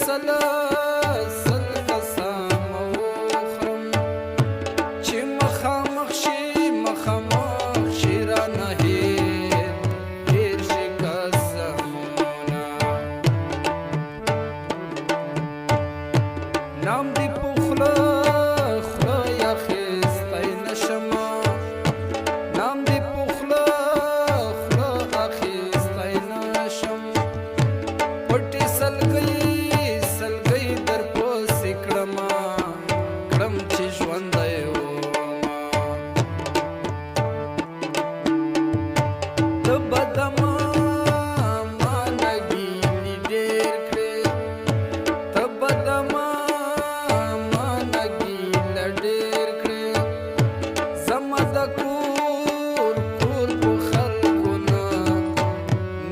سل قسم وخورم چې مخامخ شي رانه هېر شي قسمونه نام دې په خوله اخیستی نشمه نام دې په خوله اخیستی نشم پټې سلګۍ در پسې کړم چې ژوندی ومه ته به د ما نه ګیلې ډېر کړې ته به د ما نه ګیله ډېر کړې زما د کور په خلکو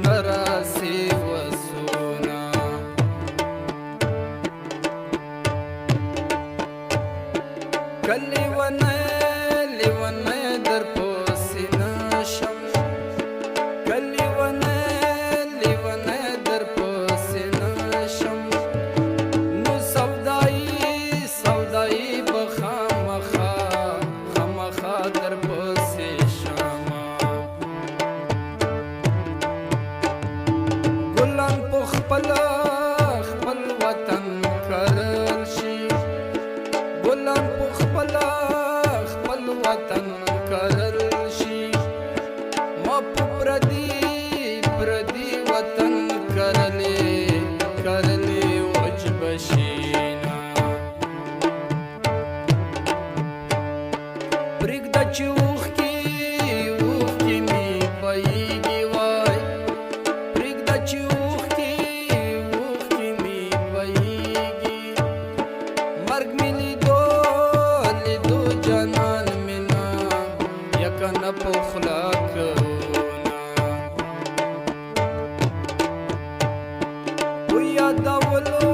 نه راسې وسونه که لیونی در پسې نشم که لیونی در پسې نشم نو سودایي به خامخا در پسې شمه ګلان په خپل وطن کرل شي ګلان په خپل وطن کرل شي ما په پردي وطن کرلې وجب شينا پرېږده چې اوښکې مې بهیږي وای پرېږده چې اوښکې مې بهیږي مرګ مې لیدو جانان مې نه یکنه په خوله کونه په یادولو